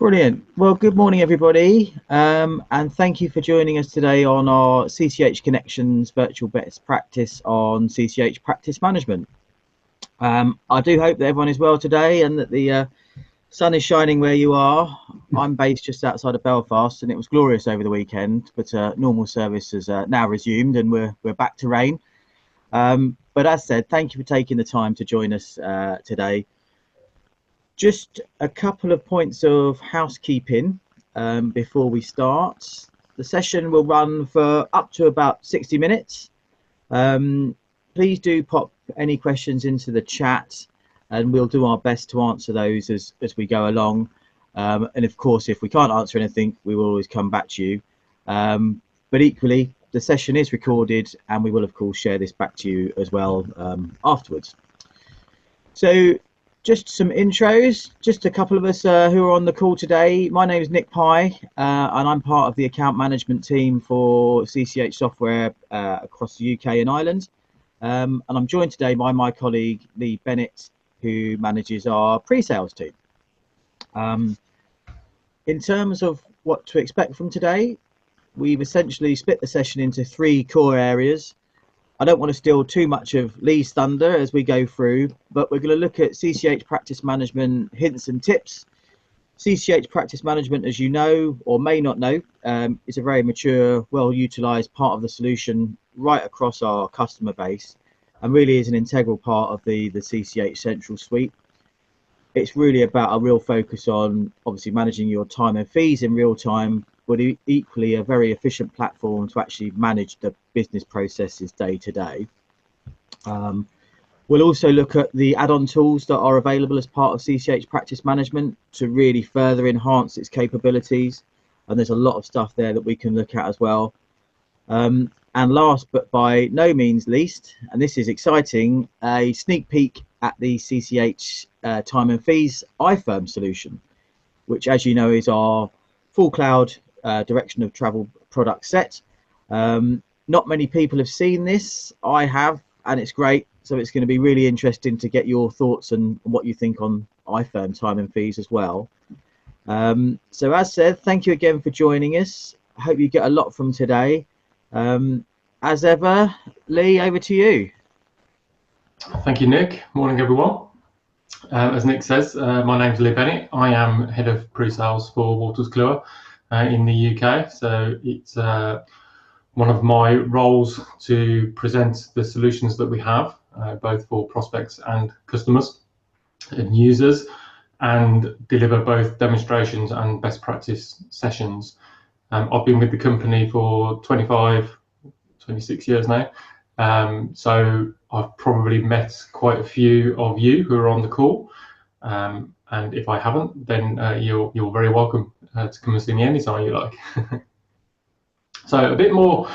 Brilliant. Well, good morning, everybody, and thank you for joining us today on our CCH Connections virtual best practice on CCH Practice Management. I do hope that everyone is well today and that the sun is shining where you are. I'm based just outside of Belfast, and it was glorious over the weekend, but normal service has now resumed, and we're back to rain. But as said, thank you for taking the time to join us today. Just a couple of points of housekeeping before we start. The session will run for up to about 60 minutes. Please do pop any questions into the chat and we'll do our best to answer those as we go along. And of course, if we can't answer anything, we will always come back to you. But equally, the session is recorded and we will of course share this back to you as well afterwards. So just some intros, just a couple of us who are on the call today. My name is Nick Pye, and I'm part of the account management team for CCH Software across the UK and Ireland. And I'm joined today by my colleague, Lee Bennett, who manages our pre-sales team. In terms of what to expect from today, we've essentially split the session into three core areas. I don't want to steal too much of Lee's thunder as we go through, but we're going to look at CCH Practice Management hints and tips. CCH Practice Management, as you know or may not know, is a very mature, well-utilised part of the solution right across our customer base and really is an integral part of the CCH Central Suite. It's really about a real focus on obviously managing your time and fees in real time, but equally a very efficient platform to actually manage the business processes day to day. We'll also look at the add-on tools that are available as part of CCH Practice Management to really further enhance its capabilities. And there's a lot of stuff there that we can look at as well. And last but by no means least, and this is exciting, a sneak peek at the CCH time and fees iFirm solution, which as you know is our full cloud direction of travel product set. Not many people have seen this. I have, and it's great. So it's going to be really interesting to get your thoughts and what you think on iFirm time and fees as well. So as said, thank you again for joining us. I hope you get a lot from today. As ever, Lee, over to you. Thank you, Nick. Morning, everyone. As Nick says, my name's Lee Bennett. I am head of pre-sales for Wolters Kluwer in the UK. So it's one of my roles to present the solutions that we have, both for prospects and customers and users, and deliver both demonstrations and best practice sessions. I've been with the company for 26 years now. So I've probably met quite a few of you who are on the call. And if I haven't, then you're very welcome to come and see me anytime you like. So a bit more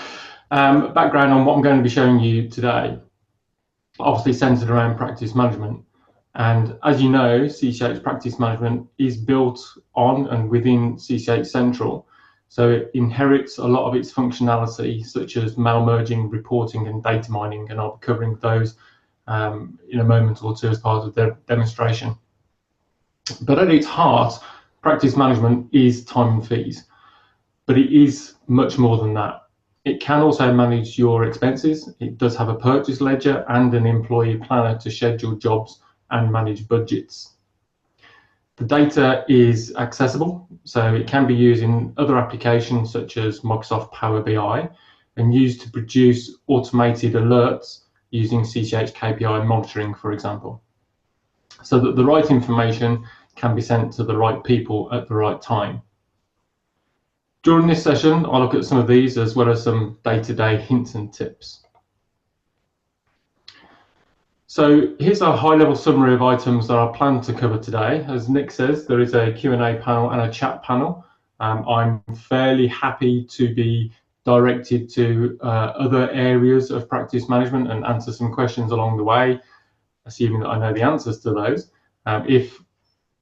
background on what I'm going to be showing you today, obviously centered around practice management. And as you know, CCH Practice Management is built on and within CCH Central. So it inherits a lot of its functionality, such as mail merging, reporting and data mining, and I'll be covering those in a moment or two as part of the demonstration. But at its heart, practice management is time and fees, but it is much more than that. It can also manage your expenses. It does have a purchase ledger and an employee planner to schedule jobs and manage budgets. The data is accessible, so it can be used in other applications such as Microsoft Power BI and used to produce automated alerts using CCH KPI monitoring, for example, so that the right information can be sent to the right people at the right time. During this session, I'll look at some of these as well as some day-to-day hints and tips. So here's a high-level summary of items that I plan to cover today. As Nick says, there is a Q&A panel and a chat panel. I'm fairly happy to be directed to other areas of practice management and answer some questions along the way, assuming that I know the answers to those. If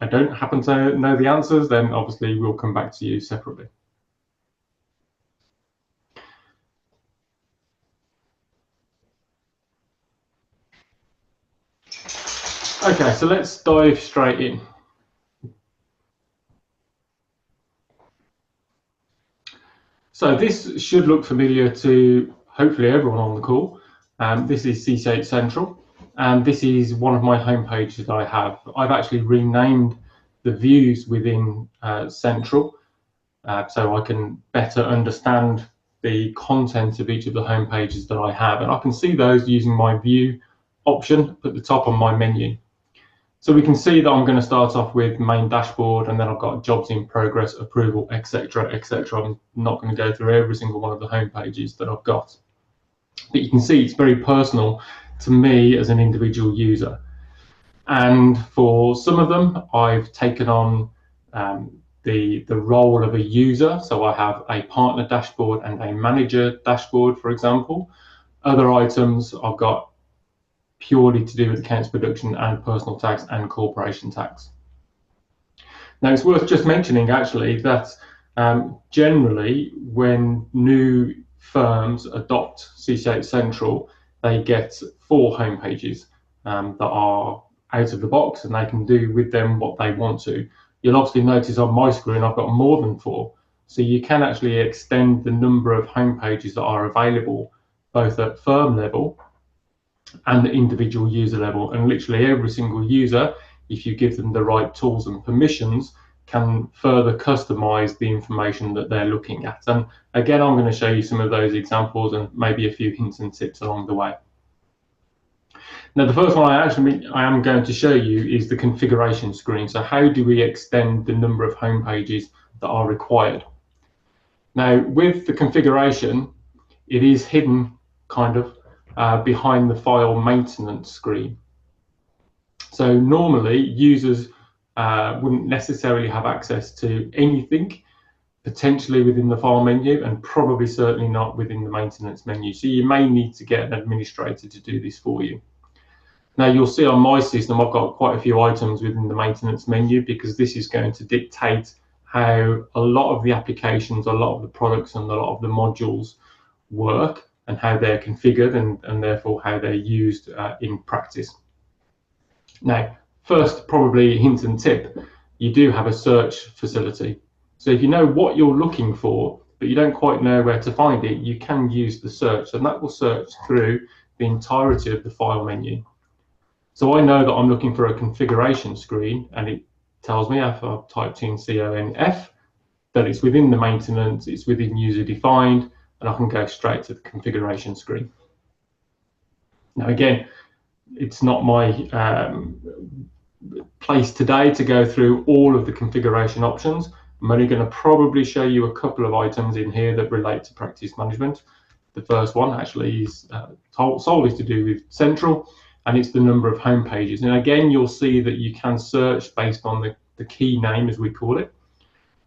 I don't happen to know the answers, then obviously we'll come back to you separately. Okay, so let's dive straight in. So this should look familiar to hopefully everyone on the call. This is CCH Central, and this is one of my home pages that I have. I've actually renamed the views within Central so I can better understand the content of each of the home pages that I have, and I can see those using my view option at the top on my menu. So we can see that I'm going to start off with main dashboard, and then I've got jobs in progress, approval, etc., etc. I'm not going to go through every single one of the home pages that I've got, but you can see it's very personal to me as an individual user. And for some of them, I've taken on the role of a user. So I have a partner dashboard and a manager dashboard, for example. Other items I've got purely to do with accounts production and personal tax and corporation tax. Now, it's worth just mentioning actually that generally when new firms adopt CCH Central, they get 4 home pages that are out of the box, and they can do with them what they want to. You'll obviously notice on my screen I've got more than 4, so you can actually extend the number of home pages that are available both at firm level and the individual user level, and literally every single user, if you give them the right tools and permissions, can further customize the information that they're looking at. And again, I'm going to show you some of those examples and maybe a few hints and tips along the way. Now, the first one I am going to show you is the configuration screen. So how do we extend the number of home pages that are required? Now, with the configuration, it is hidden kind of behind the file maintenance screen. So normally users wouldn't necessarily have access to anything potentially within the file menu, and probably certainly not within the maintenance menu. So you may need to get an administrator to do this for you. Now you'll see on my system I've got quite a few items within the maintenance menu, because this is going to dictate how a lot of the applications, a lot of the products and a lot of the modules work, and how they're configured, and therefore how they're used in practice. Now, first, probably hint and tip, you do have a search facility. So if you know what you're looking for, but you don't quite know where to find it, you can use the search, and that will search through the entirety of the file menu. So I know that I'm looking for a configuration screen, and it tells me, if I've typed in CONF, that it's within the maintenance, it's within user defined, and I can go straight to the configuration screen. Now again, it's not my place today to go through all of the configuration options. I'm only going to probably show you a couple of items in here that relate to practice management. The first one actually is solely to do with Central, and it's the number of home pages. And again, you'll see that you can search based on the key name, as we call it,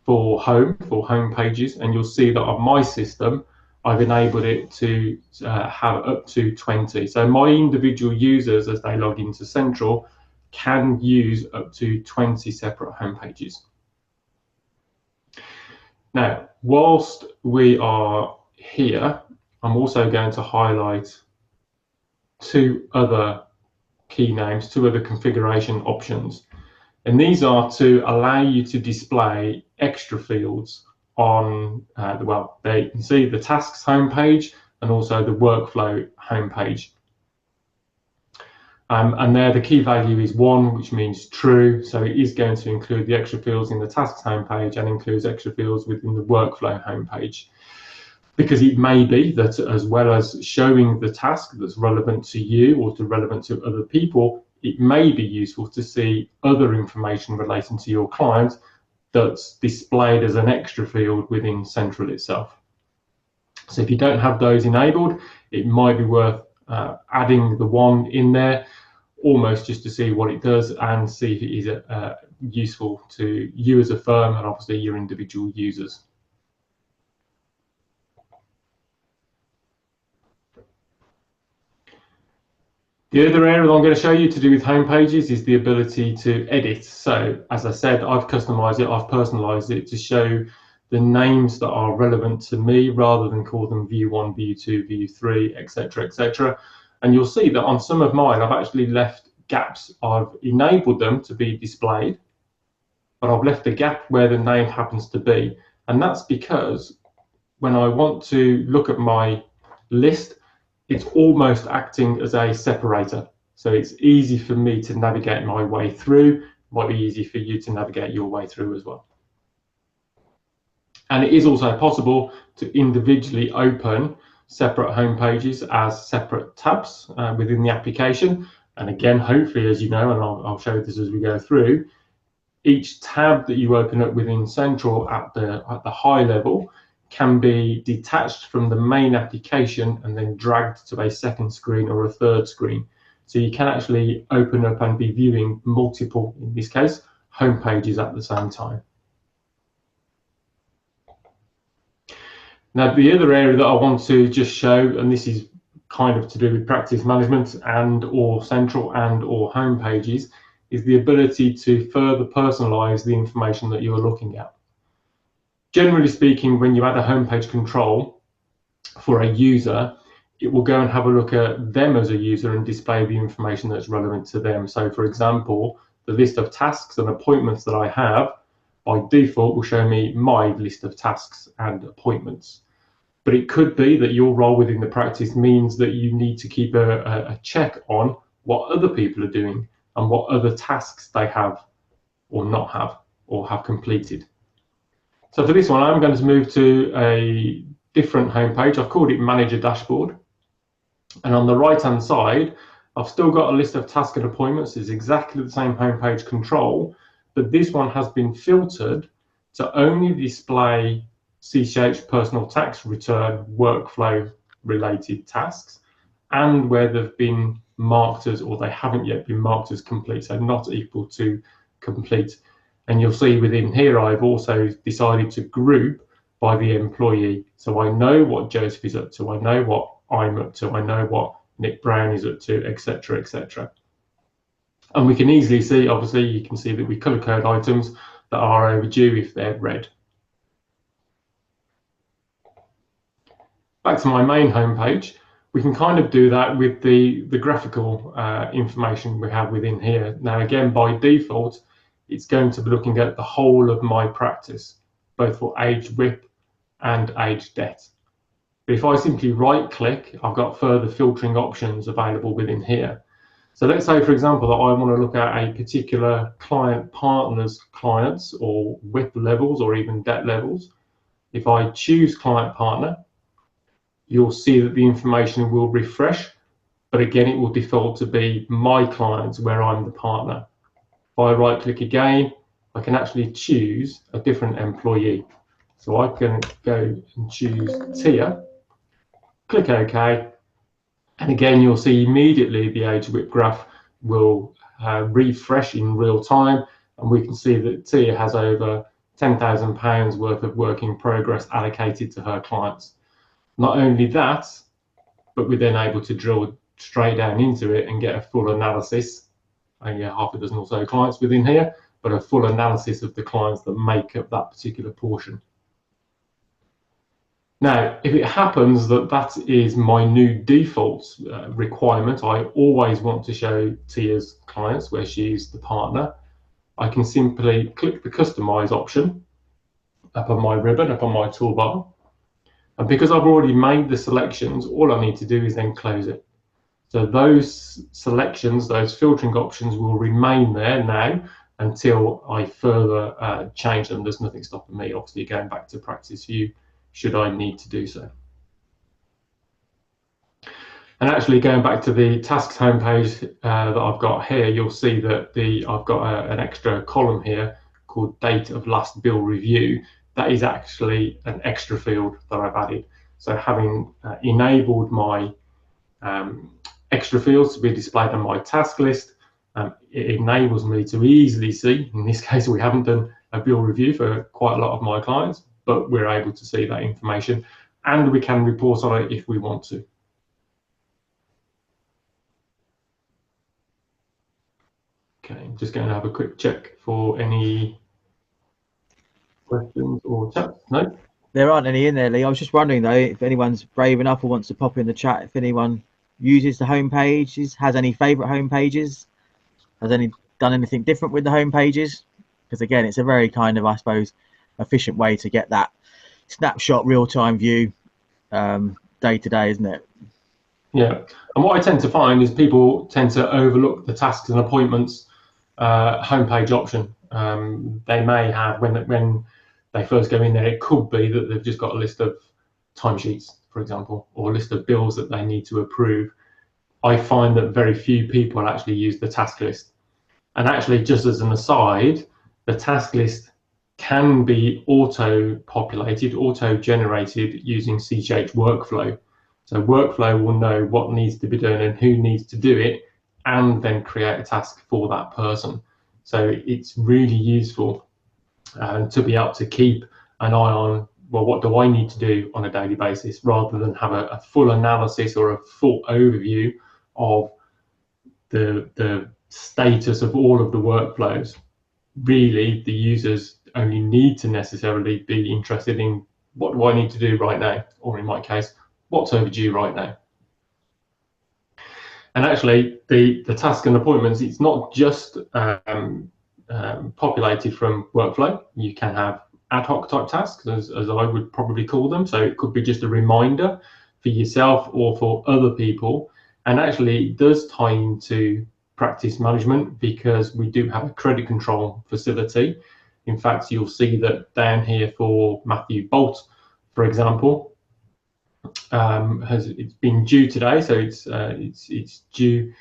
for home pages, and you'll see that on my system I've enabled it to have up to 20. So my individual users, as they log into Central, can use up to 20 separate home pages. Now, whilst we are here, I'm also going to highlight 2 other key names, 2 other configuration options. And these are to allow you to display extra fields on there you can see the tasks homepage and also the workflow homepage. And there the key value is 1, which means true. So it is going to include the extra fields in the tasks homepage and includes extra fields within the workflow homepage. Because it may be that, as well as showing the task that's relevant to you or relevant to other people, it may be useful to see other information relating to your client that's displayed as an extra field within Central itself. So if you don't have those enabled, it might be worth adding the 1 in there, almost just to see what it does and see if it is useful to you as a firm and obviously your individual users. The other area that I'm going to show you to do with home pages is the ability to edit. So as I said, I've customized it, I've personalized it to show the names that are relevant to me rather than call them view 1, view 2, view 3, etc., etc. And you'll see that on some of mine, I've actually left gaps. I've enabled them to be displayed, but I've left a gap where the name happens to be. And that's because when I want to look at my list, it's almost acting as a separator. So it's easy for me to navigate my way through, might be easy for you to navigate your way through as well. And it is also possible to individually open separate home pages as separate tabs within the application. And again, hopefully, as you know, and I'll show this as we go through, each tab that you open up within Central at the high level can be detached from the main application and then dragged to a second screen or a third screen. So you can actually open up and be viewing multiple, in this case, home pages at the same time. Now, the other area that I want to just show, and this is kind of to do with practice management and or Central and or home pages, is the ability to further personalize the information that you're looking at. Generally speaking, when you add a homepage control for a user, it will go and have a look at them as a user and display the information that's relevant to them. So for example, the list of tasks and appointments that I have by default will show me my list of tasks and appointments. But it could be that your role within the practice means that you need to keep a check on what other people are doing and what other tasks they have or not have or have completed. So for this one, I'm going to move to a different homepage. I've called it Manager Dashboard. And on the right-hand side, I've still got a list of tasks and appointments. It's exactly the same homepage control, but this one has been filtered to only display CCH personal tax return workflow related tasks and where they've been marked as, or they haven't yet been marked as complete, so not equal to complete. And you'll see within here, I've also decided to group by the employee. So I know what Joseph is up to, I know what I'm up to, I know what Nick Brown is up to, etc., etc. And we can easily see, obviously, you can see that we color code items that are overdue if they're red. Back to my main homepage, we can kind of do that with the graphical information we have within here. Now, again, by default, it's going to be looking at the whole of my practice, both for age WIP and age debt. But if I simply right click, I've got further filtering options available within here. So let's say, for example, that I want to look at a particular client partner's clients or WIP levels or even debt levels. If I choose client partner, you'll see that the information will refresh, but again, it will default to be my clients where I'm the partner. If I right click again, I can actually choose a different employee. So I can go and choose Tia, click OK, and again, you'll see immediately the age WIP graph will refresh in real time, and we can see that Tia has over £10,000 worth of work in progress allocated to her clients. Not only that, but we're then able to drill straight down into it and get a full analysis. Only half a dozen or so clients within here, but a full analysis of the clients that make up that particular portion. Now, if it happens that that is my new default requirement, I always want to show Tia's clients where she's the partner, I can simply click the Customize option up on my ribbon, up on my toolbar. And because I've already made the selections, all I need to do is then close it. So those selections, those filtering options will remain there now until I further change them. There's nothing stopping me, obviously, going back to practice view should I need to do so. And actually going back to the tasks homepage that I've got here, you'll see that I've got an extra column here called date of last bill review. That is actually an extra field that I've added. So having enabled my extra fields to be displayed on my task list, it enables me to easily see, in this case we haven't done a bill review for quite a lot of my clients, but we're able to see that information and we can report on it if we want to. Okay, I'm just going to have a quick check for any questions or chats. No? There aren't any in there, Lee. I was just wondering though if anyone's brave enough or wants to pop in the chat, if anyone uses the home pages, has any favorite home pages, has any done anything different with the home pages, because again it's a very kind of, I suppose, efficient way to get that snapshot, real-time view, day to day, isn't it? Yeah, and what I tend to find is people tend to overlook the tasks and appointments homepage option. They may have, when they first go in there, it could be that they've just got a list of timesheets, for example, or a list of bills that they need to approve. I find that very few people actually use the task list. And actually, just as an aside, the task list can be auto-populated, auto-generated using CCH workflow. So workflow will know what needs to be done and who needs to do it, and then create a task for that person. So it's really useful to be able to keep an eye on, well, what do I need to do on a daily basis, rather than have a full analysis or a full overview of the status of all of the workflows. Really, the users only need to necessarily be interested in, what do I need to do right now, or in my case, what's overdue right now. And actually, the task and appointments, it's not just populated from workflow. You can have ad hoc type tasks, as I would probably call them. So it could be just a reminder for yourself or for other people. And actually, it does tie into practice management, because we do have a credit control facility. In fact, you'll see that down here for Matthew Bolt, for example, it's been due today, so it's due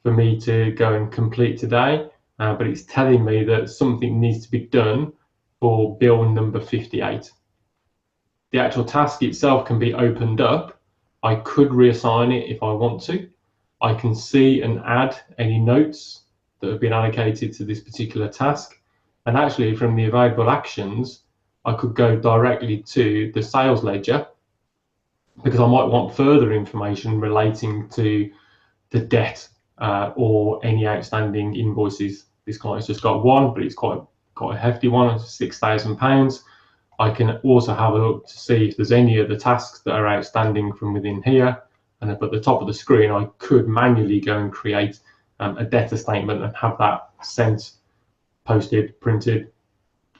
for me to go and complete today, but it's telling me that something needs to be done for bill number 58. The actual task itself can be opened up. I could reassign it if I want to. I can see and add any notes that have been allocated to this particular task. And actually, from the available actions, I could go directly to the sales ledger, because I might want further information relating to the debt or any outstanding invoices. This client's just got one, but it's quite a hefty one, it's £6,000. I can also have a look to see if there's any other tasks that are outstanding from within here. And up at the top of the screen, I could manually go and create a debtor statement and have that sent, posted, printed,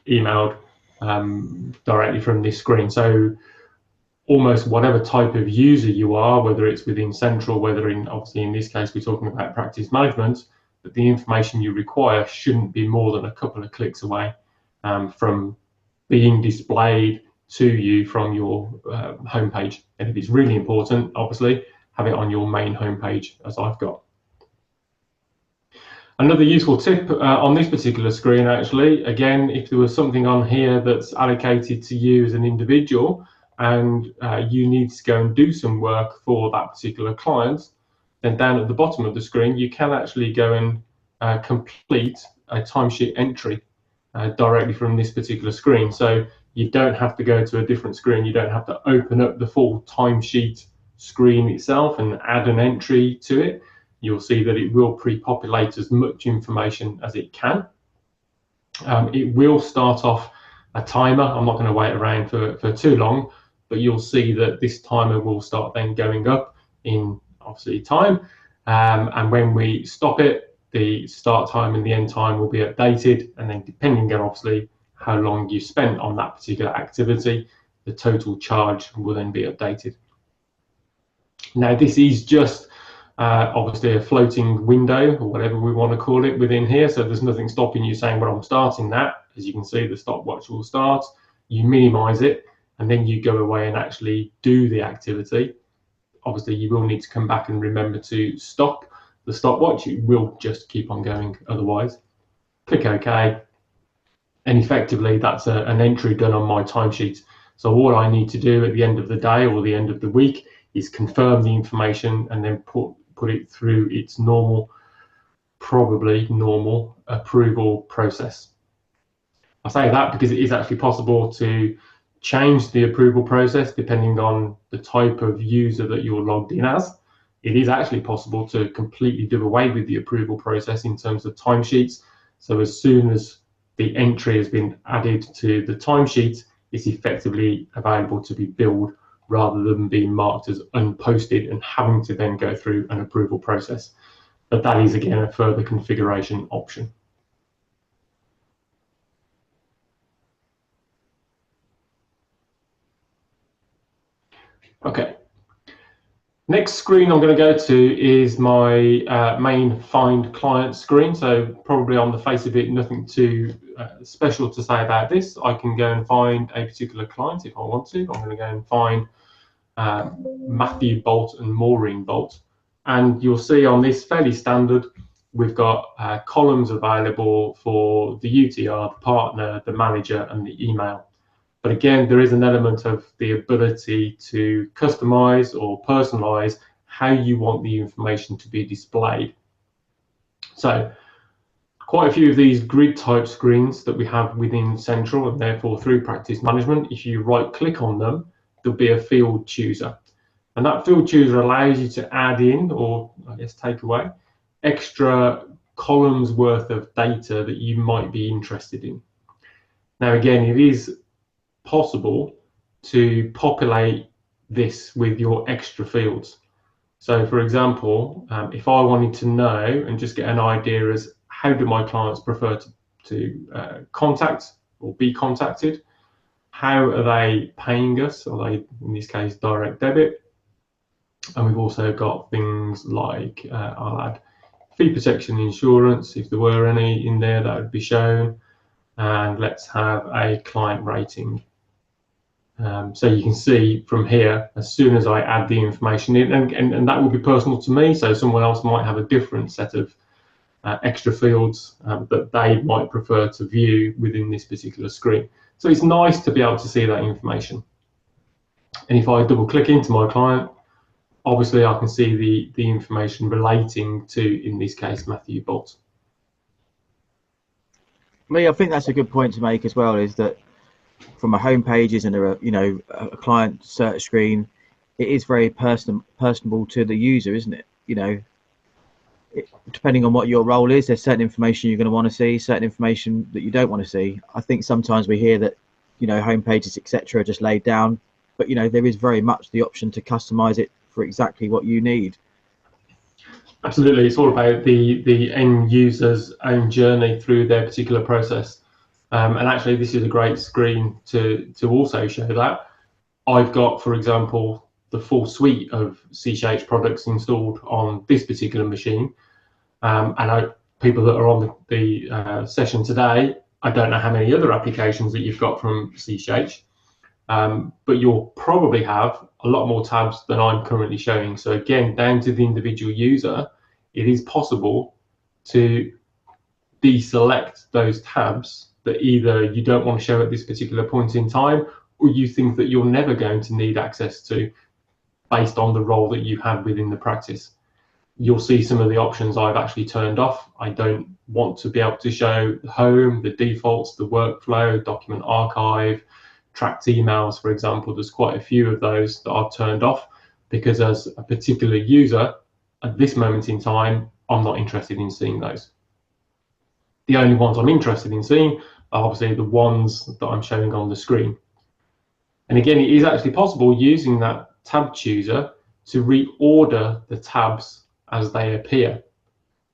emailed directly from this screen. So almost whatever type of user you are, whether it's within Central, whether obviously in this case we're talking about practice management, but the information you require shouldn't be more than a couple of clicks away from being displayed to you from your homepage. And if it's really important, obviously, have it on your main homepage, as I've got. Another useful tip on this particular screen, actually, again, if there was something on here that's allocated to you as an individual, and you need to go and do some work for that particular client, then down at the bottom of the screen, you can actually go and complete a timesheet entry directly from this particular screen. So you don't have to go to a different screen. You don't have to open up the full timesheet screen itself and add an entry to it. You'll see that it will pre-populate as much information as it can. It will start off a timer. I'm not going to wait around for too long, but you'll see that this timer will start then going up in obviously time. And when we stop it, the start time and the end time will be updated, and then depending on obviously how long you spent on that particular activity, the total charge will then be updated. Now, this is just obviously a floating window, or whatever we want to call it, within here, so there's nothing stopping you saying, well, I'm starting that. As you can see, the stopwatch will start. You minimize it, and then you go away and actually do the activity. Obviously, you will need to come back and remember to stop the stopwatch. It will just keep on going otherwise. Click OK, and effectively that's an entry done on my timesheet. So all I need to do at the end of the day or the end of the week is confirm the information and then put it through its probably normal approval process. I say that because it is actually possible to change the approval process depending on the type of user that you're logged in as. It is actually possible to completely do away with the approval process in terms of timesheets. So as soon as the entry has been added to the timesheet, it's effectively available to be billed, rather than being marked as unposted and having to then go through an approval process. But that is, again, a further configuration option. Okay. Next screen I'm going to go to is my main find client screen. So probably on the face of it, nothing too special to say about this. I can go and find a particular client if I want to. I'm going to go and find Matthew Bolt and Maureen Bolt. And you'll see on this fairly standard, we've got columns available for the UTR, the partner, the manager, and the email. But again, there is an element of the ability to customize or personalize how you want the information to be displayed. So quite a few of these grid type screens that we have within Central and therefore through Practice Management, if you right click on them, there'll be a field chooser. And that field chooser allows you to add in, or I guess take away, extra columns worth of data that you might be interested in. Now, again, it is possible to populate this with your extra fields. So for example, if I wanted to know and just get an idea as how do my clients prefer to contact or be contacted, how are they paying us? Are they, in this case, direct debit? And we've also got things like, I'll add fee protection insurance, if there were any in there, that would be shown. And let's have a client rating. So you can see from here, as soon as I add the information in, and that will be personal to me, so someone else might have a different set of extra fields that they might prefer to view within this particular screen. So it's nice to be able to see that information. And if I double click into my client, obviously I can see the information relating to, in this case, Matthew Bolt. I think that's a good point to make as well, is that from a home pages and a client search screen, it is very personable to the user, isn't it? Depending on what your role is, there's certain information you're going to want to see, certain information that you don't want to see. I think sometimes we hear that home pages, etc., are just laid down, but there is very much the option to customize it for exactly what you need. Absolutely, it's all about the end user's own journey through their particular process. And actually, this is a great screen to also show that. I've got, for example, the full suite of CCH products installed on this particular machine. And people that are on the session today, I don't know how many other applications that you've got from CCH, but you'll probably have a lot more tabs than I'm currently showing. So again, down to the individual user, it is possible to deselect those tabs that either you don't want to show at this particular point in time, or you think that you're never going to need access to based on the role that you have within the practice. You'll see some of the options I've actually turned off. I don't want to be able to show the home, the defaults, the workflow, document archive, tracked emails, for example. There's quite a few of those that I've turned off because as a particular user, at this moment in time, I'm not interested in seeing those. The only ones I'm interested in seeing are obviously the ones that I'm showing on the screen. And again, it is actually possible using that tab chooser to reorder the tabs as they appear.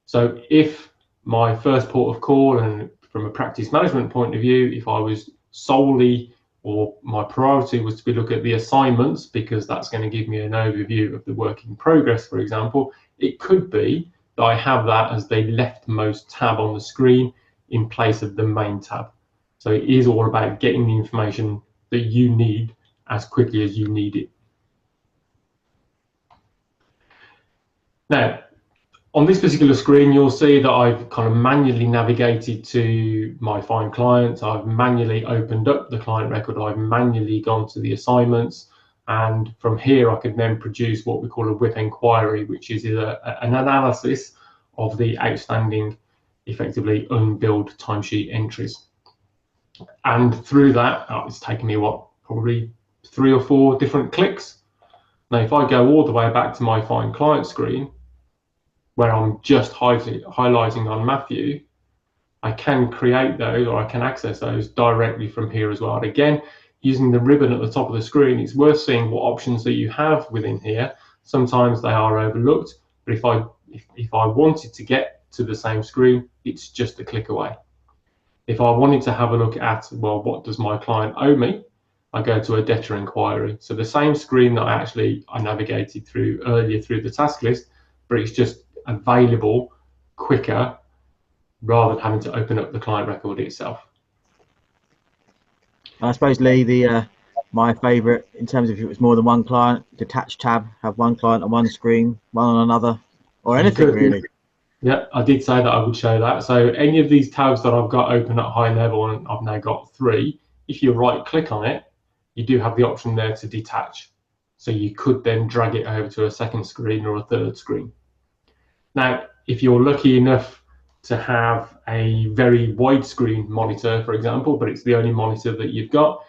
So if my first port of call, and from a practice management point of view, if I was solely, or my priority was to look at the assignments, because that's going to give me an overview of the work in progress, for example, it could be that I have that as the leftmost tab on the screen in place of the main tab. So it is all about getting the information that you need as quickly as you need it. Now, on this particular screen, you'll see that I've kind of manually navigated to my find clients. I've manually opened up the client record. I've manually gone to the assignments. And from here, I could then produce what we call a WIP inquiry, which is an analysis of the outstanding, effectively unbilled timesheet entries. And through that, it's taken me, probably 3 or 4 different clicks. Now, if I go all the way back to my find client screen, where I'm just highlighting on Matthew, I can create those, or I can access those directly from here as well. And again, using the ribbon at the top of the screen, it's worth seeing what options that you have within here. Sometimes they are overlooked, but if I wanted to get to the same screen, it's just a click away. If I wanted to have a look at, well, what does my client owe me? I go to a debtor inquiry. So the same screen that I navigated through earlier through the task list, but it's just available quicker rather than having to open up the client record itself. I suppose, Lee, my favourite in terms of if it was more than one client, detached tab, have one client on one screen, one on another, or anything really. Yeah, I did say that I would show that. So any of these tabs that I've got open at high level, and I've now got 3, if you right click on it, you do have the option there to detach. So you could then drag it over to a second screen or a third screen. Now, if you're lucky enough to have a very widescreen monitor, for example, but it's the only monitor that you've got,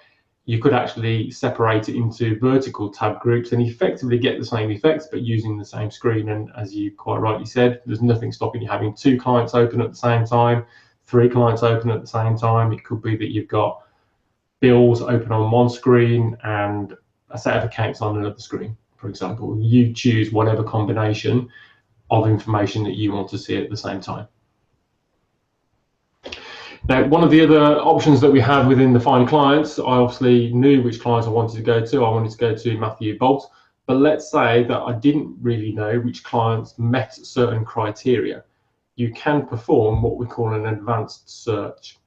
you could actually separate it into vertical tab groups and effectively get the same effects, but using the same screen. And as you quite rightly said, there's nothing stopping you having 2 clients open at the same time, 3 clients open at the same time. It could be that you've got bills open on one screen and a set of accounts on another screen, for example. You choose whatever combination of information that you want to see at the same time. Now, one of the other options that we had within the Find Clients, I obviously knew which clients I wanted to go to. I wanted to go to Matthew Bolt, but let's say that I didn't really know which clients met certain criteria. You can perform what we call an advanced search.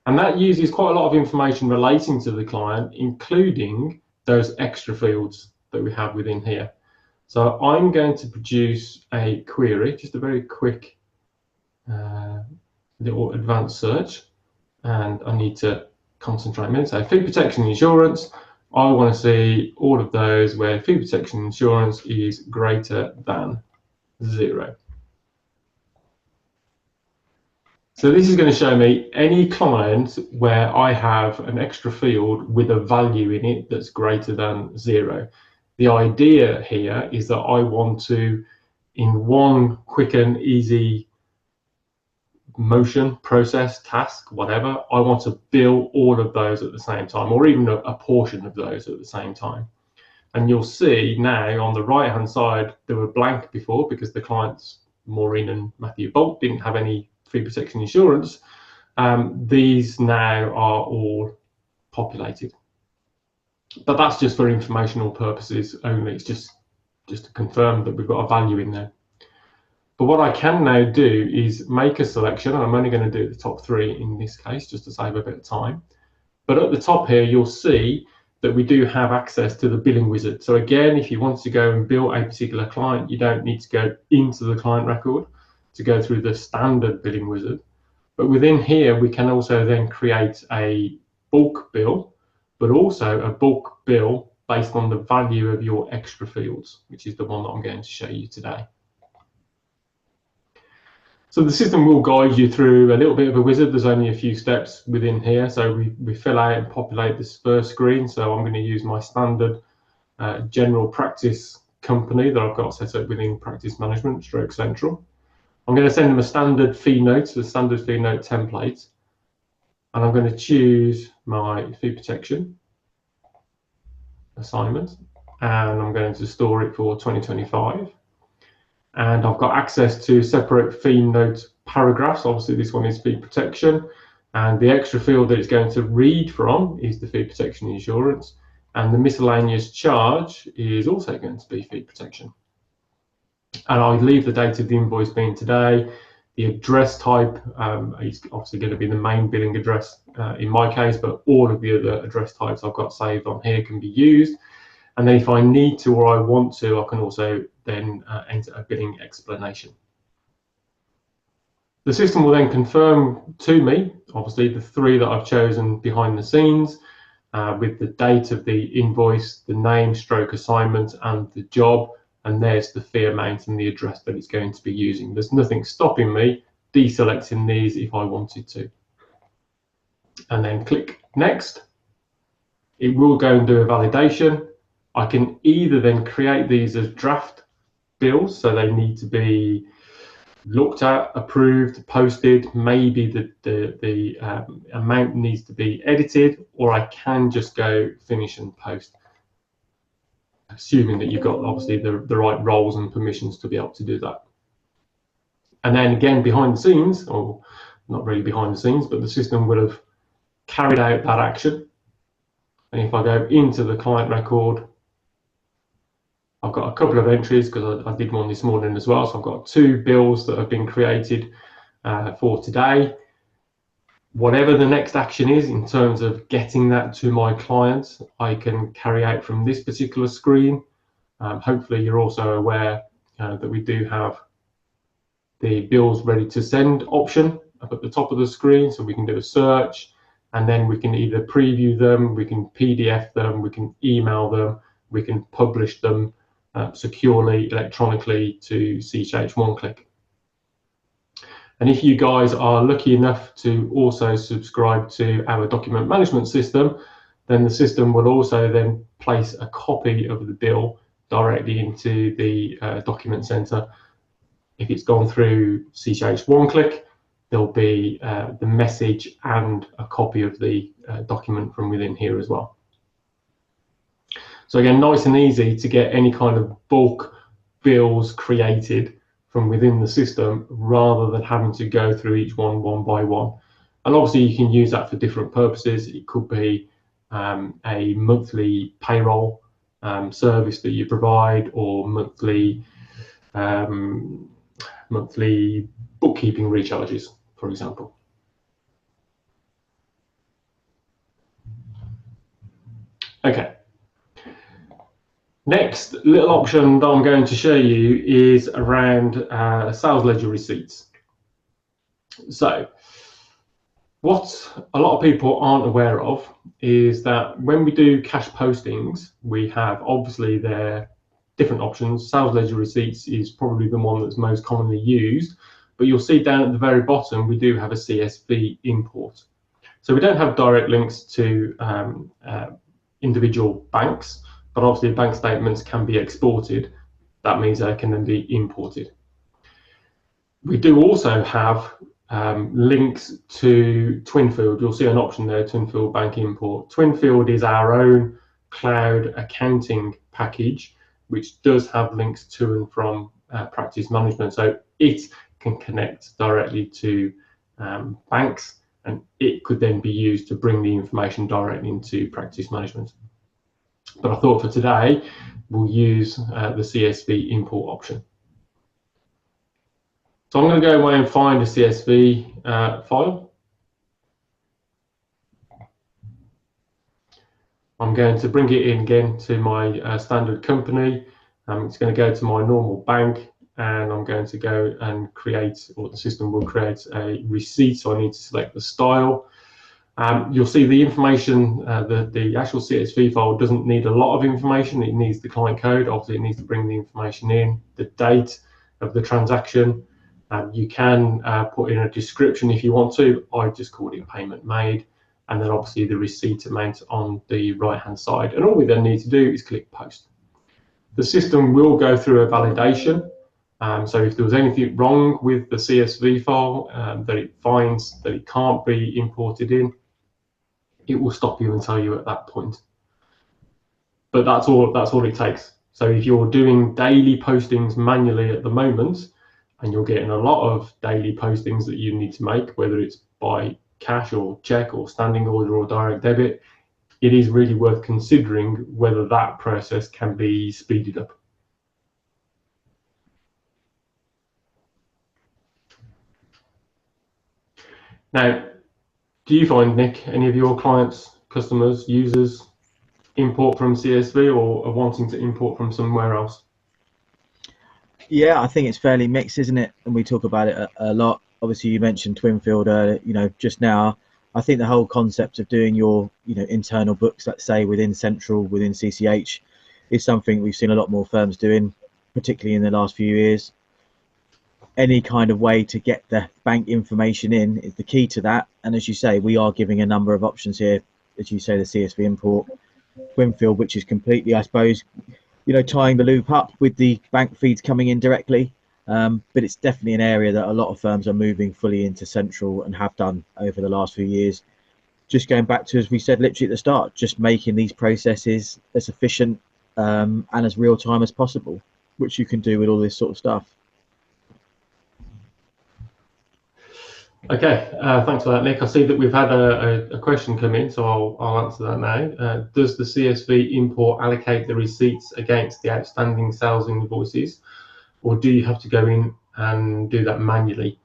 And that uses quite a lot of information relating to the client, including those extra fields that we have within here. So I'm going to produce a query, just a very quick little advanced search, and I need to concentrate a minute. So fee protection insurance, I want to see all of those where fee protection insurance is greater than 0. So this is going to show me any client where I have an extra field with a value in it that's greater than 0. The idea here is that I want to, in one quick and easy motion, process, task, whatever, I want to bill all of those at the same time, or even a portion of those at the same time. And you'll see now on the right hand side, they were blank before because the clients, Maureen and Matthew Bolt, didn't have any fee protection insurance. These now are all populated. But that's just for informational purposes only. It's just to confirm that we've got a value in there. But what I can now do is make a selection, and I'm only going to do the top 3 in this case, just to save a bit of time. But at the top here, you'll see that we do have access to the billing wizard. So again, if you want to go and bill a particular client, you don't need to go into the client record to go through the standard billing wizard. But within here, we can also then create a bulk bill, but also a bulk bill based on the value of your extra fields, which is the one that I'm going to show you today. So the system will guide you through a little bit of a wizard. There's only a few steps within here. So we fill out and populate this first screen. So I'm going to use my standard general practice company that I've got set up within Practice Management, Stroke Central. I'm going to send them a standard fee note, a standard fee note template. And I'm going to choose my fee protection assignment. And I'm going to store it for 2025. And I've got access to separate fee note paragraphs. Obviously, this one is fee protection. And the extra field that it's going to read from is the fee protection insurance. And the miscellaneous charge is also going to be fee protection. And I leave the date of the invoice being today. The address type is obviously going to be the main billing address in my case, but all of the other address types I've got saved on here can be used. And then if I need to or I want to, I can also then enter a billing explanation. The system will then confirm to me, obviously, the 3 that I've chosen behind the scenes with the date of the invoice, the name, stroke assignment, and the job. And there's the fee amount and the address that it's going to be using. There's nothing stopping me deselecting these if I wanted to. And then click next. It will go and do a validation. I can either then create these as draft bills, so they need to be looked at, approved, posted. Maybe the amount needs to be edited, or I can just go finish and post, assuming that you've got obviously the right roles and permissions to be able to do that. And then again, behind the scenes, or not really behind the scenes, but the system will have carried out that action. And if I go into the client record, I've got a couple of entries because I did one this morning as well. So I've got 2 bills that have been created for today. Whatever the next action is in terms of getting that to my client, I can carry out from this particular screen. Hopefully you're also aware that we do have the bills ready to send option up at the top of the screen, so we can do a search, and then we can either preview them, we can PDF them, we can email them, we can publish them securely electronically to CCH one-click. And if you guys are lucky enough to also subscribe to our document management system, then the system will also then place a copy of the bill directly into the document center. If it's gone through CCH one-click, there'll be the message and a copy of the document from within here as well. So again, nice and easy to get any kind of bulk bills created from within the system rather than having to go through each one by one. And obviously you can use that for different purposes. It could be a monthly payroll service that you provide, or monthly bookkeeping recharges, for example. Okay. Next little option that I'm going to show you is around sales ledger receipts. So what a lot of people aren't aware of is that when we do cash postings, we have obviously their different options. Sales ledger receipts is probably the one that's most commonly used, but you'll see down at the very bottom we do have a CSV import. So we don't have direct links to individual banks, but obviously bank statements can be exported. That means they can then be imported. We do also have links to Twinfield. You'll see an option there, Twinfield Bank Import. Twinfield is our own cloud accounting package, which does have links to and from practice management. So it can connect directly to banks, and it could then be used to bring the information directly into practice management. But I thought for today, we'll use the CSV import option. So I'm going to go away and find a CSV file. I'm going to bring it in again to my standard company. It's going to go to my normal bank, and I'm going to go and create, or the system will create a receipt. So I need to select the style. You'll see the information, the actual CSV file doesn't need a lot of information. It needs the client code. Obviously, it needs to bring the information in, the date of the transaction. You can put in a description if you want to. I just called it payment made, and then obviously the receipt amount on the right hand side. And all we then need to do is click post. The system will go through a validation. So if there was anything wrong with the CSV file that it finds that it can't be imported in, it will stop you and tell you at that point. But that's all it takes. So if you're doing daily postings manually at the moment, and you're getting a lot of daily postings that you need to make, whether it's by cash or check or standing order or direct debit, it is really worth considering whether that process can be speeded up. Now, do you find, Nick, any of your clients, customers, users import from CSV or are wanting to import from somewhere else? Yeah, I think it's fairly mixed, isn't it? And we talk about it a lot. Obviously, you mentioned Twinfield, just now. I think the whole concept of doing your, internal books, let's say within Central, within CCH, is something we've seen a lot more firms doing, particularly in the last few years. Any kind of way to get the bank information in is the key to that. And as you say, we are giving a number of options here. As you say, the CSV import, Twinfield, which is completely, I suppose, tying the loop up with the bank feeds coming in directly. But it's definitely an area that a lot of firms are moving fully into Central and have done over the last few years. Just going back to, as we said literally at the start, just making these processes as efficient and as real time as possible, which you can do with all this sort of stuff. Okay, thanks for that, Nick. I see that we've had a question come in, so I'll answer that now. Does the CSV import allocate the receipts against the outstanding sales invoices, or do you have to go in and do that manually?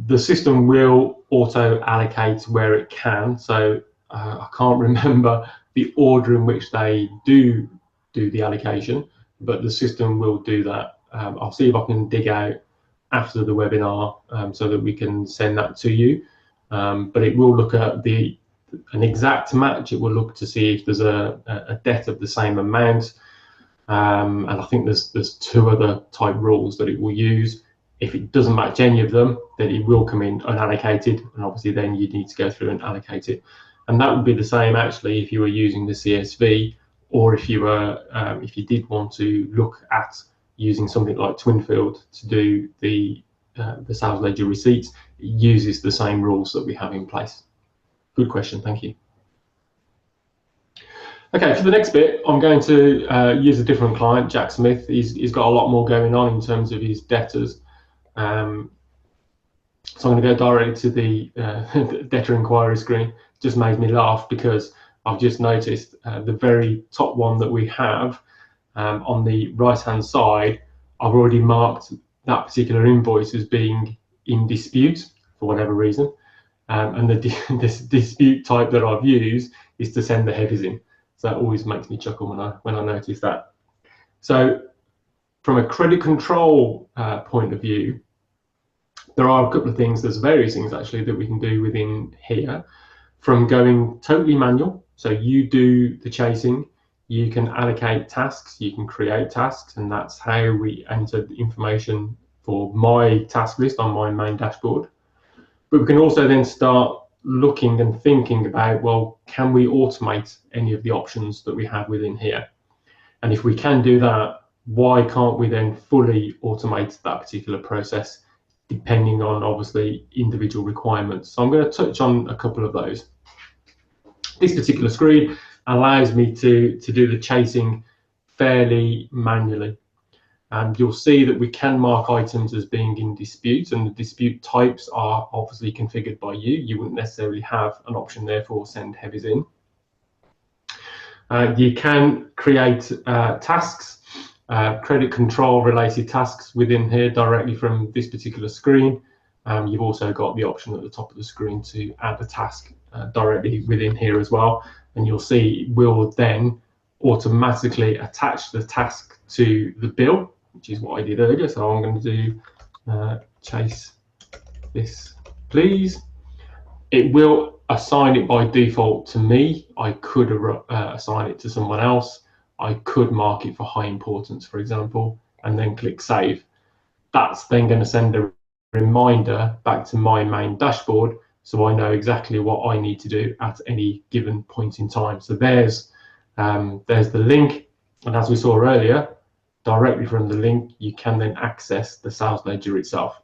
The system will auto allocate where it can, so I can't remember the order in which they do the allocation, but the system will do that. I'll see if I can dig out after the webinar so that we can send that to you. But it will look at an exact match. It will look to see if there's a debt of the same amount. And I think there's two other type rules that it will use. If it doesn't match any of them, then it will come in unallocated, and obviously then you need to go through and allocate it. And that would be the same actually if you were using the CSV, or if you did want to look at using something like Twinfield to do the sales ledger receipts. It uses the same rules that we have in place. Good question, thank you. Okay, for the next bit, I'm going to use a different client, Jack Smith. He's got a lot more going on in terms of his debtors. So I'm going to go directly to the debtor inquiry screen. Just made me laugh because I've just noticed the very top one that we have on the right-hand side, I've already marked that particular invoice as being in dispute for whatever reason. And this dispute type that I've used is to send the headers in. So that always makes me chuckle when I notice that. So from a credit control point of view, there are a couple of things, there's various things actually that we can do within here. From going totally manual, so you do the chasing, you can allocate tasks, you can create tasks, and that's how we enter the information for my task list on my main dashboard. But we can also then start looking and thinking about, well, can we automate any of the options that we have within here? And if we can do that, why can't we then fully automate that particular process, depending on obviously individual requirements? So I'm going to touch on a couple of those. This particular screen allows me to do the chasing fairly manually. And you'll see that we can mark items as being in dispute, and the dispute types are obviously configured by you. You wouldn't necessarily have an option there for send heavies in. You can create tasks, credit control related tasks within here directly from this particular screen. You've also got the option at the top of the screen to add a task directly within here as well. And you'll see it will then automatically attach the task to the bill, which is what I did earlier. So I'm going to do chase this, please. It will assign it by default to me. I could assign it to someone else. I could mark it for high importance, for example, and then click save. That's then going to send a reminder back to my main dashboard, so I know exactly what I need to do at any given point in time. So there's the link, and as we saw earlier, directly from the link, you can then access the sales ledger itself.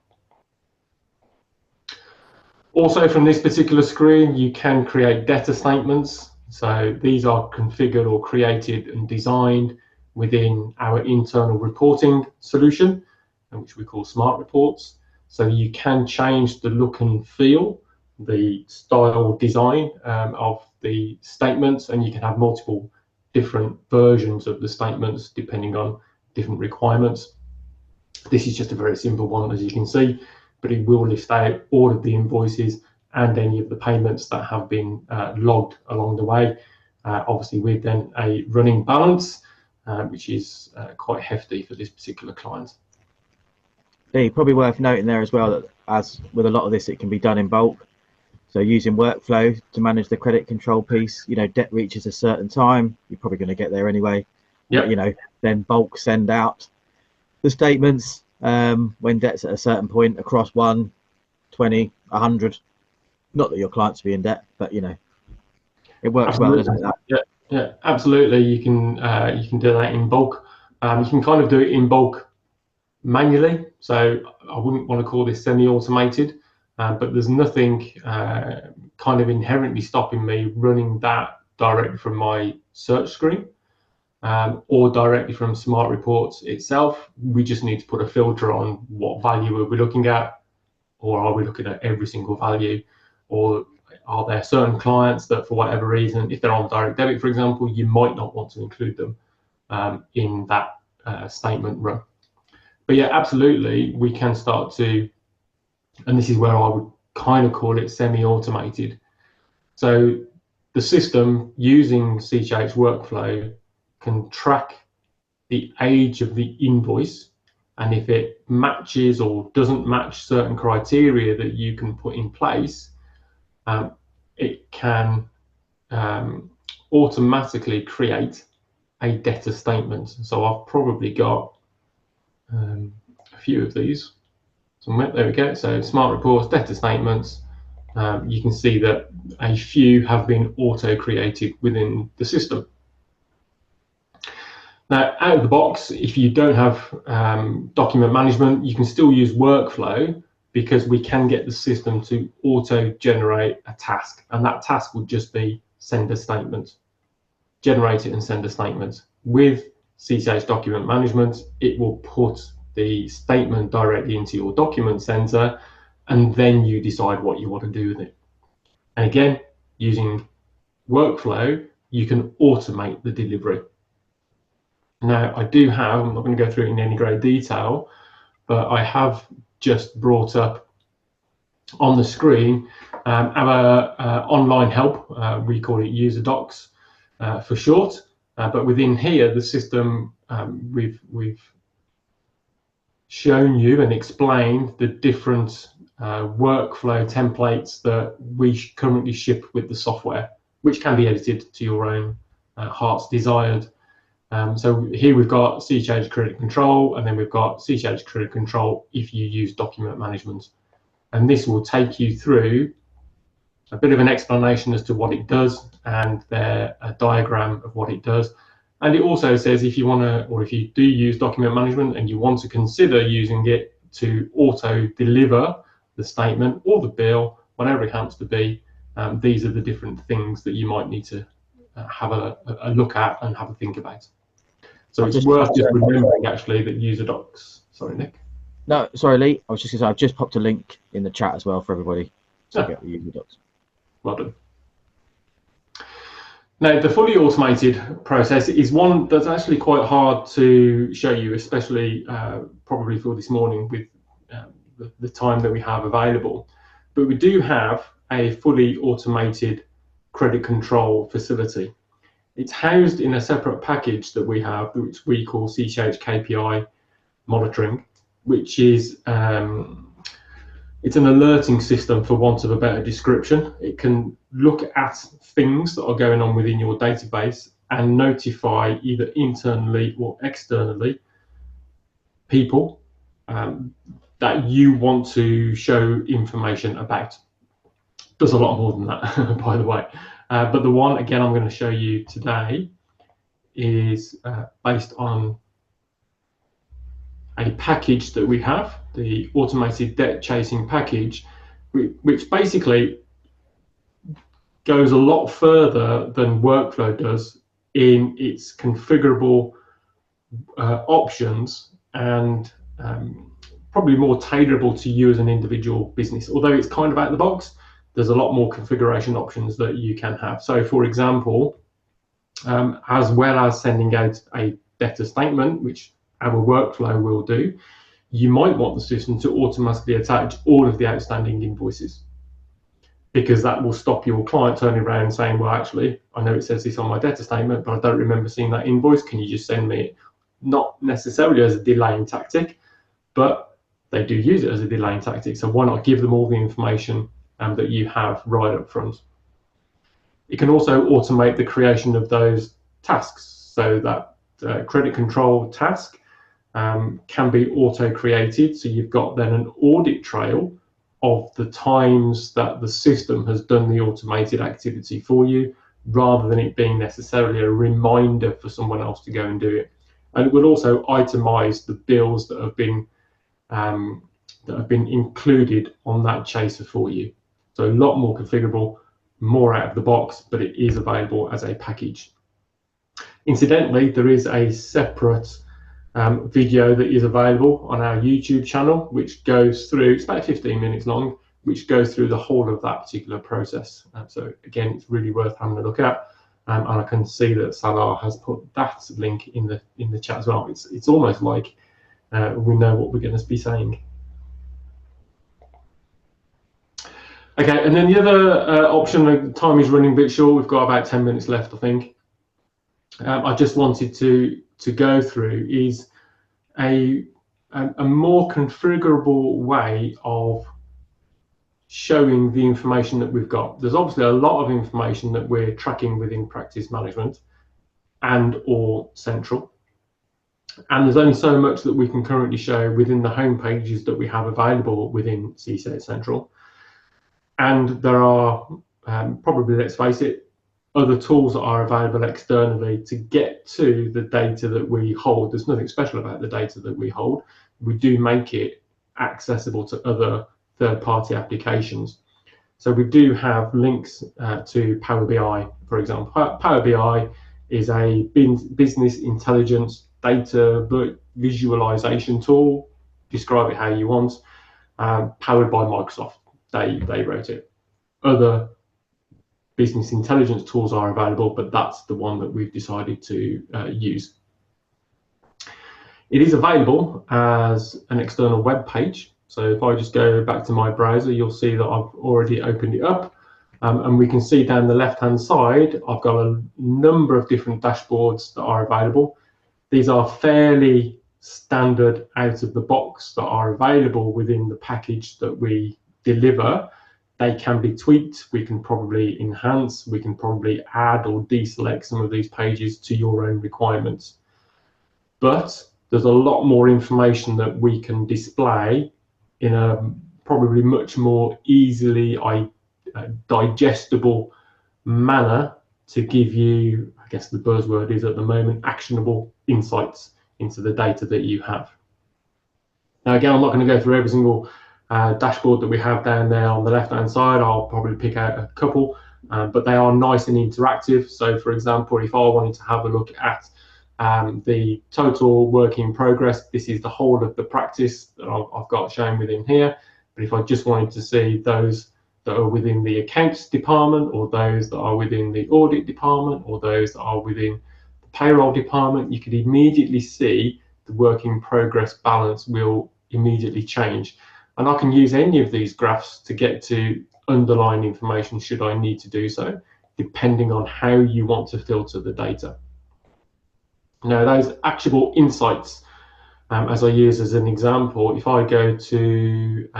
Also from this particular screen, you can create debtor statements. So these are configured or created and designed within our internal reporting solution, which we call Smart Reports. So you can change the look and feel, the style design of the statements, and you can have multiple different versions of the statements depending on different requirements. This is just a very simple one, as you can see, but it will list out all of the invoices and any of the payments that have been logged along the way, obviously with then a running balance, which is quite hefty for this particular client. Yeah, probably worth noting there as well that, as with a lot of this, it can be done in bulk. So using workflow to manage the credit control piece, you know, debt reaches a certain time, you're probably going to get there anyway. Yeah. You know, then bulk send out the statements when debt's at a certain point across 1, 20, 100. Not that your clients be in debt, but you know, it works well, doesn't it? Yeah, absolutely. You can do that in bulk. You can kind of do it in bulk manually. So I wouldn't want to call this semi-automated, but there's nothing kind of inherently stopping me running that directly from my search screen or directly from Smart Reports itself. We just need to put a filter on what value we'll be looking at. or are we looking at every single value, or are there certain clients that for whatever reason, if they're on direct debit, for example, you might not want to include them in that statement run. But yeah, absolutely, we can start to, and this is where I would kind of call it semi-automated. So the system using CCH workflow can track the age of the invoice, and if it matches or doesn't match certain criteria that you can put in place, it can automatically create a debtor statement. So I've probably got a few of these. So there we go. So smart reports, debtor statements. You can see that a few have been auto-created within the system. Now, out of the box, if you don't have document management, you can still use workflow, because we can get the system to auto-generate a task, and that task would just be send a statement. Generate it and send a statement. With CCH document management, it will put the statement directly into your document center, and then you decide what you want to do with it. And again, using workflow, you can automate the delivery. Now, I'm not going to go through it in any great detail, but I have just brought up on the screen our online help. We call it user docs for short, but within here, the system, we've shown you and explained the different workflow templates that we currently ship with the software, which can be edited to your own heart's desired. So here we've got CCH Credit Control, and then we've got CCH Credit Control if you use document management. And this will take you through a bit of an explanation as to what it does, and a diagram of what it does. And it also says if you want to, or if you do use document management and you want to consider using it to auto deliver the statement or the bill, whatever it happens to be, these are the different things that you might need to have a look at and have a think about. So it's worth just remembering actually that user docs. Sorry, Nick. No, sorry, Lee. I was just going to say I've just popped a link in the chat as well for everybody to get the user docs. Well done. Now, the fully automated process is one that's actually quite hard to show you, especially probably for this morning with the time that we have available. But we do have a fully automated credit control facility. It's housed in a separate package that we have, which we call CCH KPI monitoring, which is it's an alerting system, for want of a better description. It can look at things that are going on within your database and notify either internally or externally people that you want to show information about. Does a lot more than that, by the way. But the one, again, I'm going to show you today is based on a package that we have, the automated debt chasing package, which basically goes a lot further than workflow does in its configurable options, and probably more tailorable to you as an individual business. Although it's kind of out of the box, there's a lot more configuration options that you can have. So for example, as well as sending out a debtor statement, which our workflow will do, you might want the system to automatically attach all of the outstanding invoices, because that will stop your client turning around and saying, well, actually, I know it says this on my debtor statement, but I don't remember seeing that invoice. Can you just send me it? Not necessarily as a delaying tactic, but they do use it as a delaying tactic. So why not give them all the information that you have right up front? It can also automate the creation of those tasks, so that credit control task can be auto-created. So you've got then an audit trail of the times that the system has done the automated activity for you, rather than it being necessarily a reminder for someone else to go and do it. And it will also itemize the bills that have been included on that chaser for you. So a lot more configurable, more out of the box, but it is available as a package. Incidentally, there is a separate video that is available on our YouTube channel, which goes through, it's about 15 minutes long, which goes through the whole of that particular process. So again, it's really worth having a look at. And I can see that Salah has put that link in the chat as well. It's almost like we know what we're going to be saying. Okay, and then the other option, the time is running a bit short. We've got about 10 minutes left, I think. I just wanted to go through is a more configurable way of showing the information that we've got. There's obviously a lot of information that we're tracking within practice management and or central, and there's only so much that we can currently show within the home pages that we have available within CCH Central. And there are probably, let's face it, other tools that are available externally to get to the data that we hold. There's nothing special about the data that we hold. We do make it accessible to other third-party applications. So we do have links to Power BI, for example. Power BI is a business intelligence data visualization tool. Describe it how you want. Powered by Microsoft. They wrote it. Other business intelligence tools are available, but that's the one that we've decided to use. It is available as an external web page. So if I just go back to my browser, you'll see that I've already opened it up. And we can see down the left-hand side, I've got a number of different dashboards that are available. These are fairly standard out of the box that are available within the package that we deliver. They can be tweaked, we can probably enhance, we can probably add or deselect some of these pages to your own requirements. But there's a lot more information that we can display in a probably much more easily digestible manner to give you, I guess the buzzword is at the moment, actionable insights into the data that you have. Now again, I'm not going to go through every single dashboard that we have down there on the left hand side. I'll probably pick out a couple, but they are nice and interactive. So for example, if I wanted to have a look at the total work in progress, this is the whole of the practice that I've got shown within here. But if I just wanted to see those that are within the accounts department, or those that are within the audit department, or those that are within the payroll department, you could immediately see the work in progress balance will immediately change. And I can use any of these graphs to get to underlying information should I need to do so, depending on how you want to filter the data. Now, those actionable insights, as I use as an example, if I go to,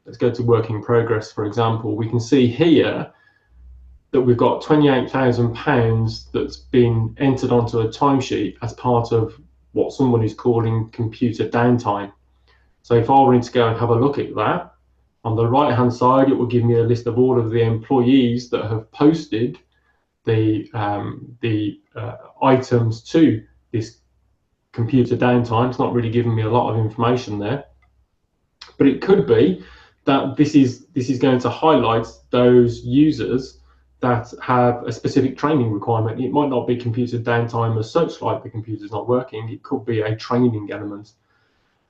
let's go to work in progress, for example, we can see here that we've got £28,000 that's been entered onto a timesheet as part of what someone is calling computer downtime. So if I wanted to go and have a look at that, on the right hand side, it will give me a list of all of the employees that have posted the items to this computer downtime. It's not really giving me a lot of information there, but it could be that this is going to highlight those users that have a specific training requirement. It might not be computer downtime as such, like the computer's not working. It could be a training element.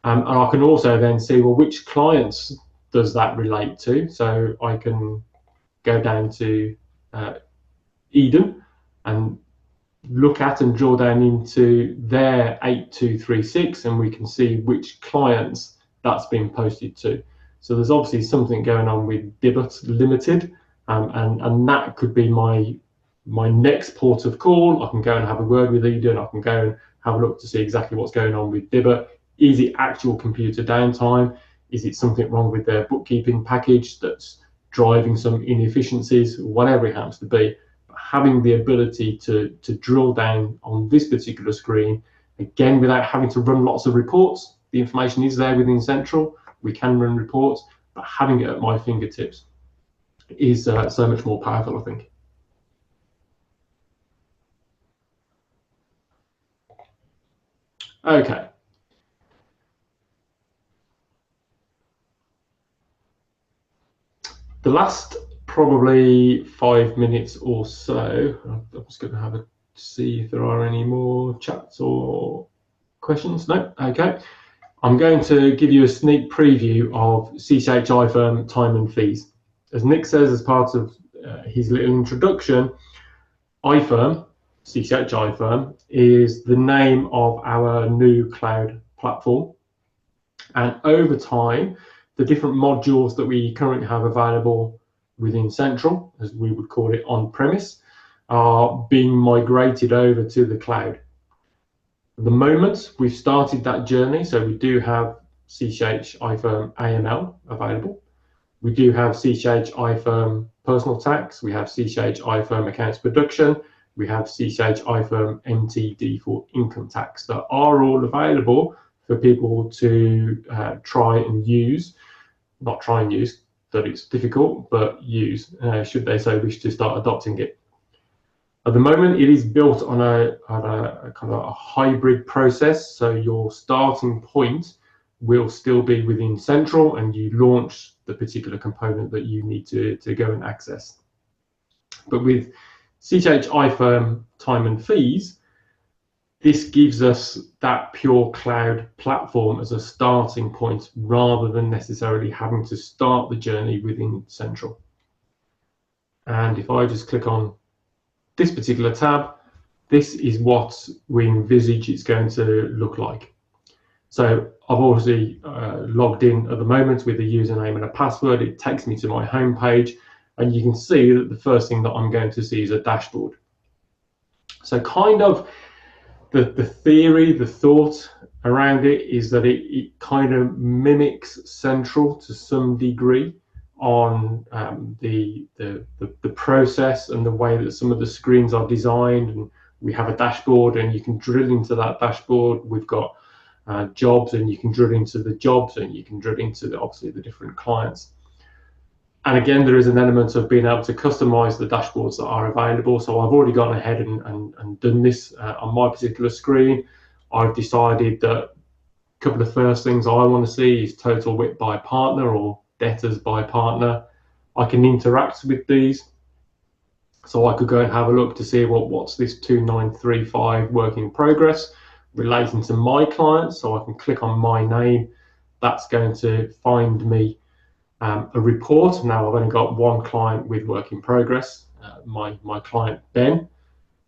And I can also then see, well, which clients does that relate to? So I can go down to Eden and look at and draw down into their 8236, and we can see which clients that's been posted to. So there's obviously something going on with debtor limited, and that could be my next port of call. I can go and have a word with Eden. I can go and have a look to see exactly what's going on with debtor. Is it actual computer downtime? Is it something wrong with their bookkeeping package that's driving some inefficiencies? Whatever it happens to be, but having the ability to drill down on this particular screen, again, without having to run lots of reports. The information is there within Central. We can run reports, but having it at my fingertips is so much more powerful, I think. Okay. The last probably 5 minutes or so, I'm just going to have a see if there are any more chats or questions? No? Okay. I'm going to give you a sneak preview of CCH iFirm time and fees. As Nick says, as part of his little introduction, iFirm, CCH iFirm, is the name of our new cloud platform. And over time, the different modules that we currently have available within Central, as we would call it on-premise, are being migrated over to the cloud. At the moment, we've started that journey, so we do have CCH iFirm AML available. We do have CCH iFirm Personal Tax, we have CCH iFirm Accounts Production, we have CCH iFirm MTD for Income Tax that are all available for people to try and use. Not try and use, that it's difficult, but use, should they so wish to start adopting it. At the moment, it is built on a kind of a hybrid process, so your starting point will still be within Central and you launch the particular component that you need to go and access. But with CCH iFirm time and fees, this gives us that pure cloud platform as a starting point rather than necessarily having to start the journey within Central. And if I just click on this particular tab, this is what we envisage it's going to look like. So I've obviously logged in at the moment with a username and a password. It takes me to my home page, and you can see that the first thing that I'm going to see is a dashboard. So kind of the theory, the thought around it is that it kind of mimics Central to some degree on the process and the way that some of the screens are designed. And we have a dashboard, and you can drill into that dashboard. We've got jobs, and you can drill into the jobs, and you can drill into obviously the different clients. And again, there is an element of being able to customize the dashboards that are available. So I've already gone ahead and done this on my particular screen. I've decided that a couple of first things I want to see is total WIP by partner or debtors by partner. I can interact with these. So I could go and have a look to see what's this 2935 work in progress relating to my clients. So I can click on my name. That's going to find me a report. Now I've only got one client with work in progress, my client Ben,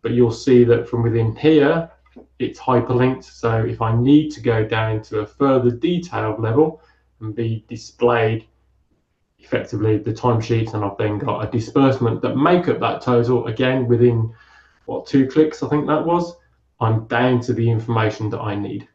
but you'll see that from within here it's hyperlinked. So if I need to go down to a further detailed level and be displayed effectively the timesheets, and I've then got a disbursement that make up that total, again within 2 clicks I think that was, I'm down to the information that I need.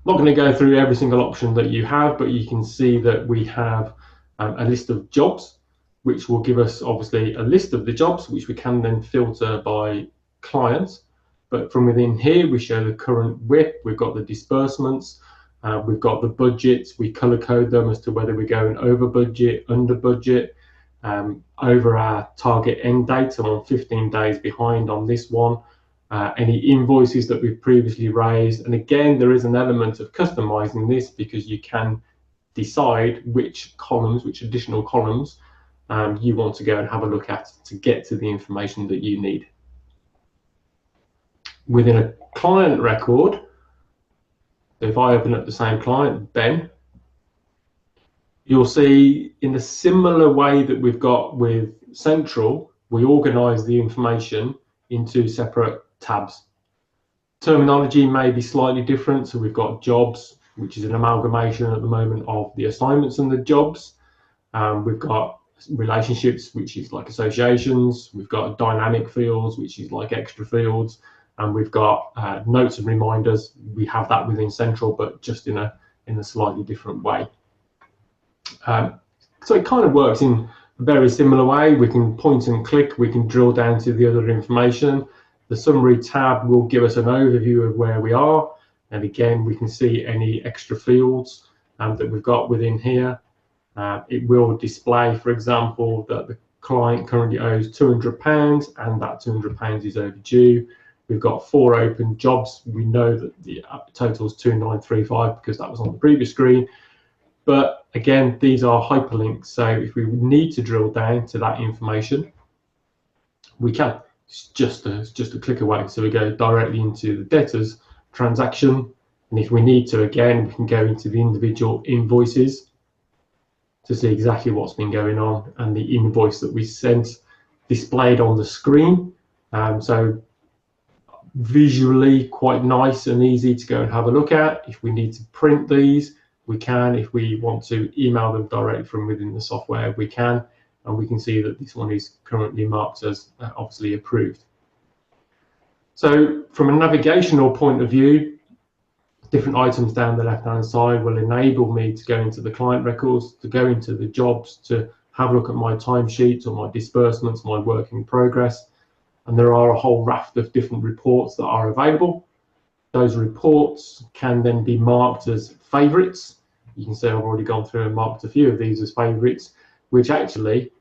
I'm not going to go through every single option that you have, but you can see that we have a list of jobs, which will give us obviously a list of the jobs, which we can then filter by clients. But from within here, we show the current WIP, we've got the disbursements, we've got the budgets, we color code them as to whether we're going over budget, under budget, over our target end date, so I'm 15 days behind on this one. Any invoices that we've previously raised, and again there is an element of customizing this because you can decide which columns, which additional columns you want to go and have a look at to get to the information that you need. Within a client record, if I open up the same client, Ben, you'll see in a similar way that we've got with Central, we organize the information into separate tabs. Terminology may be slightly different, so we've got jobs, which is an amalgamation at the moment of the assignments and the jobs. We've got relationships, which is like associations. We've got dynamic fields, which is like extra fields, and we've got notes and reminders. We have that within Central, but just in a slightly different way. So it kind of works in a very similar way. We can point and click, we can drill down to the other information. The summary tab will give us an overview of where we are, and again we can see any extra fields that we've got within here. It will display, for example, that the client currently owes £200 and that £200 is overdue. We've got 4 open jobs. We know that the total is 2935 because that was on the previous screen. But again, these are hyperlinks, so if we need to drill down to that information, we can. It's just a click away. So we go directly into the debtors transaction, and if we need to, again, we can go into the individual invoices to see exactly what's been going on, and the invoice that we sent displayed on the screen. So visually quite nice and easy to go and have a look at. If we need to print these, we can. If we want to email them directly from within the software, we can, and we can see that this one is currently marked as obviously approved. So from a navigational point of view, different items down the left hand side will enable me to go into the client records, to go into the jobs, to have a look at my timesheets or my disbursements, my work in progress. And there are a whole raft of different reports that are available. Those reports can then be marked as favorites. You can see I've already gone through and marked a few of these as favorites, which actually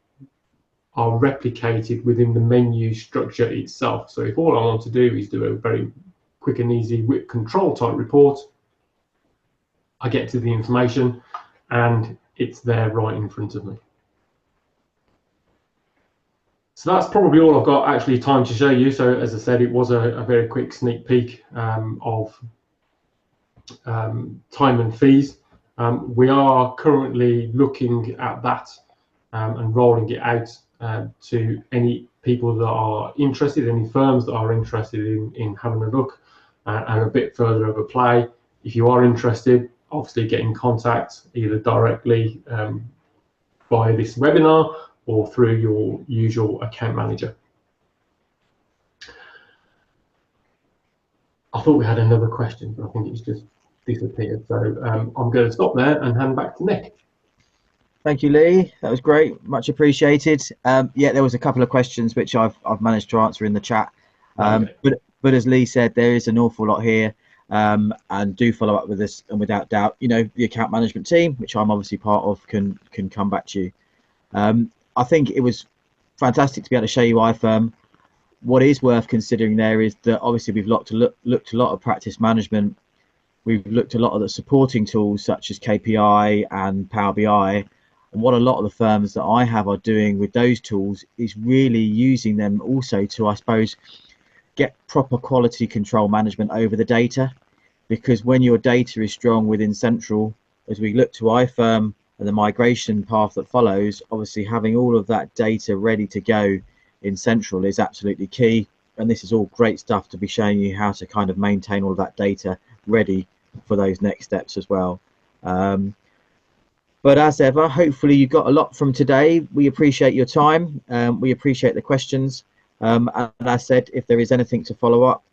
are replicated within the menu structure itself. So if all I want to do is do a very quick and easy WIP control type report, I get to the information and it's there right in front of me. So that's probably all I've got actually time to show you. So as I said, it was a very quick sneak peek of time and fees. We are currently looking at that and rolling it out to any people that are interested, any firms that are interested in having a look and a bit further of a play. If you are interested, obviously get in contact either directly via this webinar or through your usual account manager. I thought we had another question, but I think it's just disappeared. So I'm going to stop there and hand back to Nick. Thank you, Lee. That was great. Much appreciated. Yeah, there was a couple of questions which I've managed to answer in the chat. Okay. But as Lee said, there is an awful lot here. And do follow up with this, and without doubt, you know, the account management team, which I'm obviously part of, can come back to you. I think it was fantastic to be able to show you iFirm. What is worth considering there is that obviously we've looked a lot of practice management. We've looked a lot at the supporting tools such as KPI and Power BI. And what a lot of the firms that I have are doing with those tools is really using them also to, I suppose, get proper quality control management over the data. Because when your data is strong within Central, as we look to iFirm and the migration path that follows, obviously having all of that data ready to go in Central is absolutely key. And this is all great stuff to be showing you how to kind of maintain all of that data ready for those next steps as well. But as ever, hopefully you got a lot from today. We appreciate your time. We appreciate the questions. And as I said, if there is anything to follow up,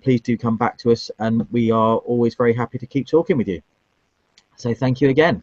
please do come back to us, and we are always very happy to keep talking with you. So thank you again.